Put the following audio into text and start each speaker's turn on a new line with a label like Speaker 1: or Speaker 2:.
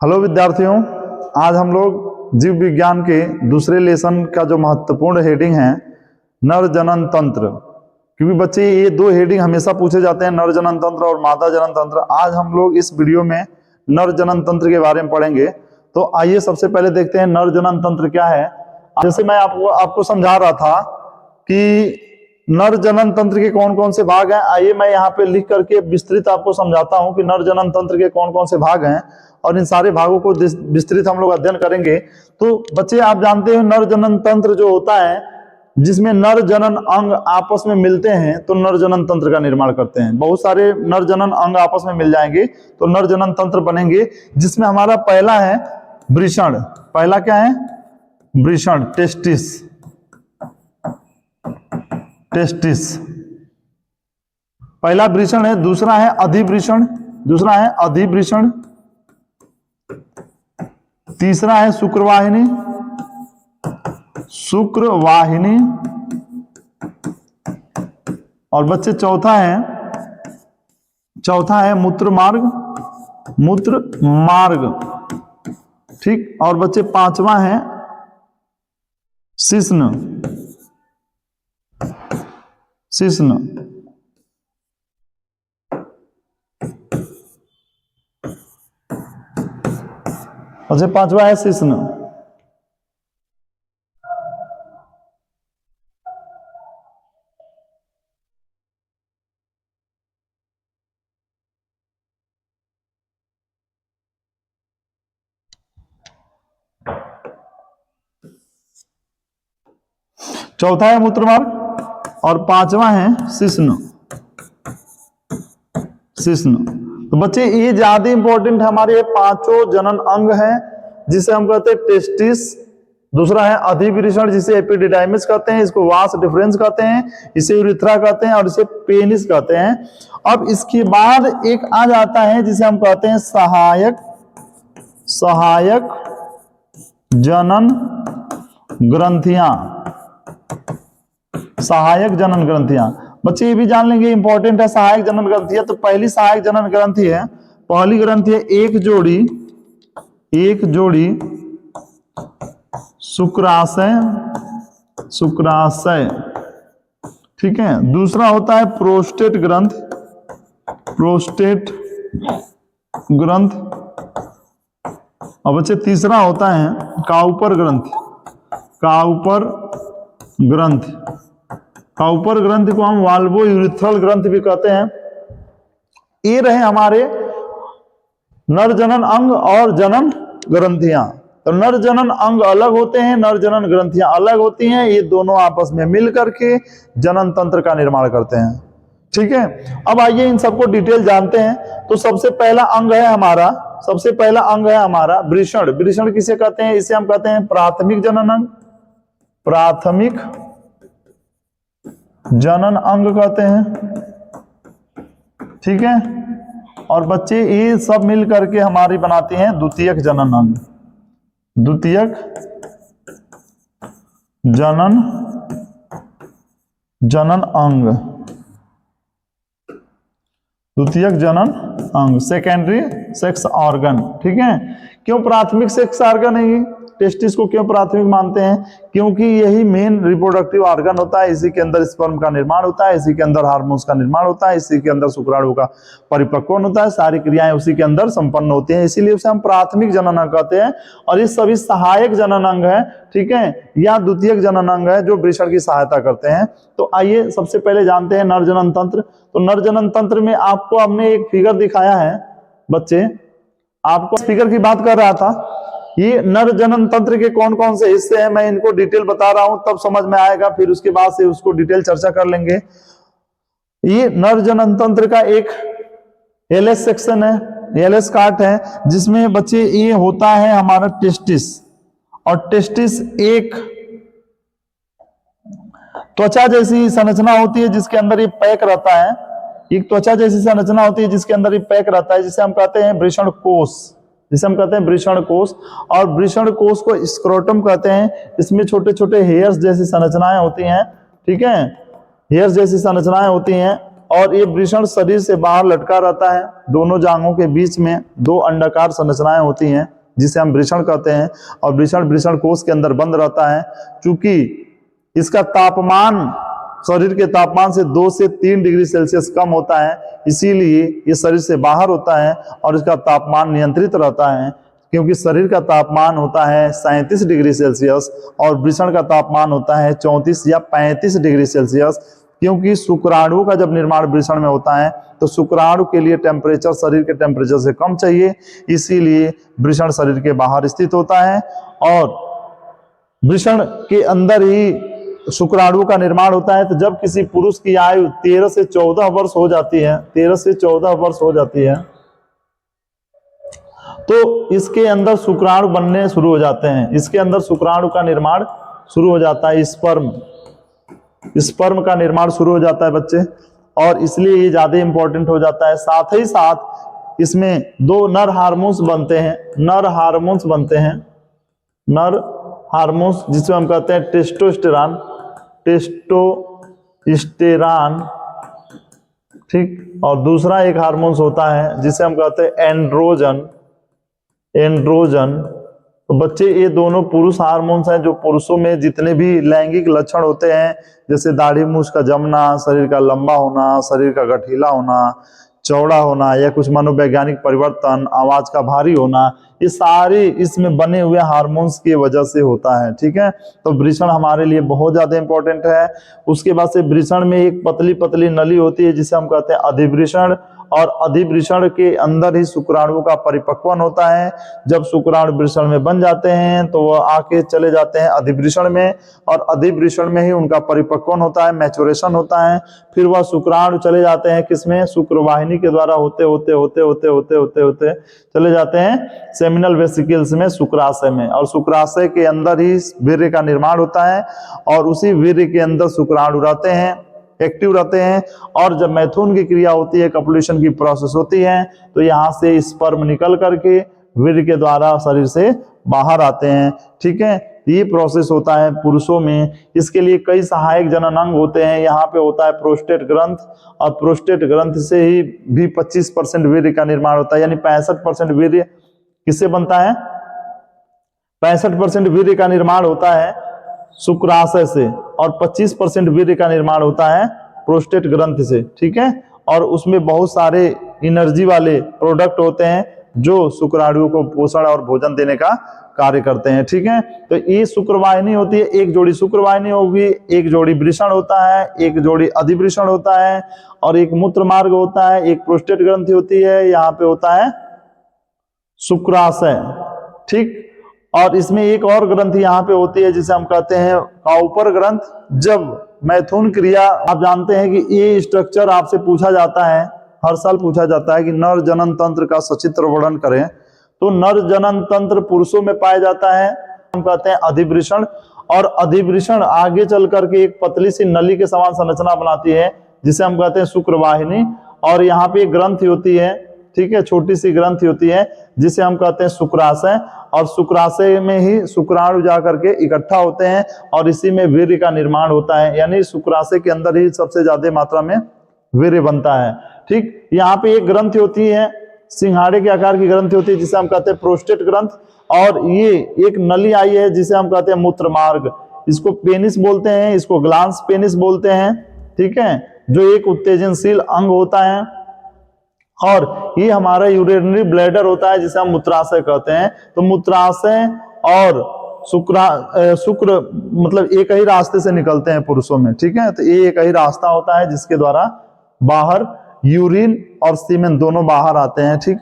Speaker 1: Hello विद्यार्थियों, आज हम लोग जीव विज्ञान के दूसरे लेसन का जो महत्वपूर्ण हेडिंग है नर जनन तंत्र, क्योंकि बच्चे ये दो हेडिंग हमेशा पूछे जाते हैं, नर जनन तंत्र और मादा जनन तंत्र। आज हम लोग इस वीडियो में नर जनन तंत्र के बारे में पढ़ेंगे। तो आइए सबसे पहले देखते हैं नर जनन तंत्र क्या है। जैसे मैं आपको समझा रहा था कि नर जनन तंत्र के कौन कौन से भाग हैं, आइए मैं यहाँ पे लिख करके विस्तृत आपको समझाता हूँ कि नर जनन तंत्र के कौन कौन से भाग हैं और इन सारे भागों को विस्तृत हम लोग अध्ययन करेंगे। तो बच्चे आप जानते हैं नर जनन तंत्र जो होता है जिसमें नर जनन अंग आपस में मिलते हैं तो नर जनन तंत्र का निर्माण करते हैं। बहुत सारे नर जनन अंग आपस में मिल जाएंगे तो नर जनन तंत्र बनेंगे, जिसमें हमारा पहला है वृषण। पहला क्या है? वृषण, टेस्टिस। टेस्टिस पहला वृषण है। दूसरा है अधिवृषण, दूसरा है अधिवृषण। तीसरा है शुक्रवाहिनी, शुक्रवाहिनी। और बच्चे चौथा है मूत्र मार्ग, मूत्र मार्ग। ठीक। और बच्चे पांचवा है शिश्न, शिश्न। अच्छा, पांचवा है शिश्न। चौथा है मूत्रमार्ग और पांचवा है शिश्न, शिश्न। तो बच्चे ये ज्यादा इंपॉर्टेंट हमारे पांचों जनन अंग हैं, जिसे हम कहते हैं टेस्टिस। दूसरा है अधिवृषण, जिसे एपिडिडाइमिस कहते हैं, इसको वास डिफरेंस कहते हैं, इसे यूरिथ्रा कहते हैं और इसे पेनिस कहते हैं। अब इसके बाद एक आ जाता है जिसे हम कहते हैं सहायक, सहायक जनन ग्रंथियां, सहायक जनन ग्रंथियां। बच्चे ये भी जान लेंगे, इंपॉर्टेंट है सहायक जनन ग्रंथियां। तो पहली सहायक जनन ग्रंथि है, पहली ग्रंथि है एक जोड़ी, एक जोड़ी शुक्राशय, शुक्राशय। ठीक है। दूसरा होता है प्रोस्टेट ग्रंथ, प्रोस्टेट ग्रंथ। और बच्चे तीसरा होता है काउपर ग्रंथ, काउपर ग्रंथ। काउपर ग्रंथ को हम वाल्वो यूरिथ्रल ग्रंथ भी कहते हैं। ये रहे हमारे नर जनन अंग और जनन ग्रंथियां। तो नर जनन अंग अलग होते हैं, नर जनन ग्रंथियां अलग होती हैं। ये दोनों आपस में मिल करके जनन तंत्र का निर्माण करते हैं। ठीक है। अब आइए इन सबको डिटेल जानते हैं। तो सबसे पहला अंग है हमारा, सबसे पहला अंग है हमारा वृषण। वृषण किसे कहते हैं? इसे हम कहते हैं प्राथमिक जनन अंग, प्राथमिक जनन अंग कहते हैं। ठीक है। और बच्चे ये सब मिल करके हमारी बनाते हैं द्वितीयक जनन अंग, द्वितीयक जनन, जनन अंग, द्वितीयक जनन अंग, सेकेंडरी सेक्स ऑर्गन। ठीक है। क्यों प्राथमिक सेक्स ऑर्गन है ये? टेस्टिस को क्यों प्राथमिक मानते हैं? क्योंकि यही मेन रिप्रोडक्टिव ऑर्गन होता है। इसी के अंदर स्पर्म का निर्माण होता है, इसी के अंदर हार्मोन्स का निर्माण होता है, इसी के अंदर शुक्राणु का परिपक्वन होता है, सारी क्रियाएं उसी के अंदर संपन्न होती हैं। इसीलिए उसे हम प्राथमिक जनन अंग कहते हैं। और ये सभी सहायक जनन अंग है, ठीक है, या द्वितीयक जनन अंग है जो वृषण की सहायता करते हैं। तो आइए सबसे पहले जानते हैं नर जनन तंत्र। तो नर जनन तंत्र में आपको हमने एक फिगर दिखाया है। बच्चे आपको फिगर की बात कर रहा था, ये नर जनन तंत्र के कौन कौन से हिस्से हैं मैं इनको डिटेल बता रहा हूं, तब समझ में आएगा, फिर उसके बाद से उसको डिटेल चर्चा कर लेंगे। ये नर जनन तंत्र का एक एलएस सेक्शन है, एलएस काट है, जिसमें बच्चे ये होता है हमारा टेस्टिस। और टेस्टिस एक त्वचा जैसी संरचना होती है जिसके अंदर ये पैक रहता है, एक त्वचा जैसी संरचना होती है जिसके अंदर ये पैक रहता है, जिसे हम कहते हैं वृषण कोश, जिसे हम कहते हैं वृषण कोश। और वृषण कोश को स्क्रोटम कहते हैं। इसमें छोटे छोटे हेयर्स जैसी संरचनाएं होती हैं। ठीक है। हेयर्स जैसी संरचनाएं होती हैं और ये वृषण शरीर से बाहर लटका रहता है। दोनों जांघों के बीच में दो अंडाकार संरचनाएं होती हैं जिसे हम वृषण कहते हैं, और वृषण कोश के अंदर बंद रहता है। चूंकि इसका तापमान शरीर के तापमान से 2 से 3 डिग्री सेल्सियस कम होता है, इसीलिए ये शरीर से बाहर होता है और इसका तापमान नियंत्रित रहता है। क्योंकि शरीर का तापमान होता है 37 डिग्री सेल्सियस और वृषण का तापमान होता है 34 या 35 डिग्री सेल्सियस। क्योंकि शुक्राणु का जब निर्माण वृषण में होता है तो शुक्राणु के लिए टेम्परेचर शरीर के टेम्परेचर से कम चाहिए, इसीलिए वृषण शरीर के बाहर स्थित होता है। और वृषण के अंदर ही शुक्राणु का निर्माण होता है। तो जब किसी पुरुष की आयु 13 से 14 वर्ष हो जाती है, 13 से 14 वर्ष हो जाती है, तो इसके अंदर शुक्राणु बनने शुरू हो जाते हैं। इसके अंदर शुक्राणु का निर्माण शुरू हो जाता है, स्पर्म का निर्माण शुरू हो जाता है बच्चे, और इसलिए ये ज्यादा इंपॉर्टेंट हो जाता है। साथ ही साथ इसमें 2 नर हार्मोन्स बनते हैं, नर हार्मोन्स जिसे हम कहते हैं टेस्टोस्टेरॉन, ठीक। और दूसरा एक हार्मोन्स होता है जिसे हम कहते हैं एंड्रोजन। तो बच्चे ये दोनों पुरुष हार्मोन्स हैं जो पुरुषों में जितने भी लैंगिक लक्षण होते हैं, जैसे दाढ़ी मूछ का जमना, शरीर का लंबा होना, शरीर का गठीला होना, चौड़ा होना, या कुछ मनोवैज्ञानिक परिवर्तन, आवाज का भारी होना, ये सारे इसमें बने हुए हार्मोन्स की वजह से होता है, ठीक है। तो वृषण हमारे लिए बहुत ज्यादा इंपॉर्टेंट है। उसके बाद से वृषण में एक पतली पतली नली होती है जिसे हम कहते हैं अधिवृषण, और अधिवृषण के अंदर ही शुक्राणु का परिपक्वन होता है। जब शुक्राणु वृषण में बन जाते हैं तो वह आके चले जाते हैं अधिवृषण में, और अधिवृषण में ही उनका परिपक्वन होता है, मैचुरेशन होता है। फिर वह शुक्राणु चले जाते हैं किसमें, शुक्रवाहिनी के द्वारा होते होते चले जाते हैं सेमिनल वेसिकल्स में, शुक्राशय में, और शुक्राशय के अंदर ही वीर्य का निर्माण होता है, और उसी वीर्य के अंदर शुक्राणु रहते हैं, एक्टिव रहते हैं। और जब मैथुन की क्रिया होती है, कपुलेशन की प्रोसेस होती है, तो यहाँ से स्पर्म निकल करके वीर्य के द्वारा शरीर से बाहर आते हैं, ठीक है। ये प्रोसेस होता है पुरुषों में। इसके लिए कई सहायक जनन अंग होते हैं। यहाँ पे होता है प्रोस्टेट ग्रंथ, और प्रोस्टेट ग्रंथ से ही भी 25% वीर्य का निर्माण होता है, यानी 65% वीर्य किससे बनता है, 65% वीर्य का निर्माण होता है शुक्राशय से, और 25% वीर्य का निर्माण होता है प्रोस्टेट ग्रंथ से, ठीक है। और उसमें बहुत सारे एनर्जी वाले प्रोडक्ट होते हैं जो शुक्राणुओं को पोषण और भोजन देने का कार्य करते हैं, ठीक है। तो ये शुक्रवाहिनी होती है, एक जोड़ी शुक्रवाहिनी होगी, एक जोड़ी वृषण होता है, एक जोड़ी अधिवृषण होता है, और एक मूत्र मार्ग होता है, एक प्रोस्टेट ग्रंथि होती है, यहाँ पे होता है शुक्राशय, ठीक। और इसमें एक और ग्रंथि यहाँ पे होती है जिसे हम कहते हैं काउपर ग्रंथ। जब मैथुन क्रिया, आप जानते हैं कि ये स्ट्रक्चर आपसे पूछा जाता है, हर साल पूछा जाता है कि नर जनन तंत्र का सचित्र वर्णन करें। तो नर जनन तंत्र पुरुषों में पाया जाता है, हम कहते हैं अधिवृषण, और अधिवृषण आगे चल करके एक पतली सी नली के समान संरचना बनाती है जिसे हम कहते हैं शुक्रवाहिनी, और यहाँ पे एक ग्रंथि होती है, ठीक है, छोटी सी ग्रंथि होती है जिसे हम कहते हैं शुक्राशय, और शुक्राशय में ही शुक्राणु जा करके इकट्ठा होते हैं, और इसी में वीर्य का निर्माण होता है, यानी शुक्राशय के अंदर ही सबसे ज्यादा मात्रा में वीर्य बनता है, ठीक। यहाँ पे एक ग्रंथि होती है, सिंघाड़े के आकार की ग्रंथि होती है जिसे हम कहते हैं प्रोस्टेट ग्रंथ, और ये एक नली आई है जिसे हम कहते हैं मूत्र मार्ग। इसको पेनिस बोलते हैं, इसको ग्लांस पेनिस बोलते हैं, ठीक है, जो एक उत्तेजनशील अंग होता है। और ये हमारा यूरिनरी ब्लैडर होता है जिसे हम मूत्राशय कहते हैं। तो मूत्राशय और शुक्र मतलब एक ही रास्ते से निकलते हैं पुरुषों में, ठीक है। तो ये एक ही रास्ता होता है जिसके द्वारा बाहर यूरिन और सीमेन दोनों बाहर आते हैं, ठीक।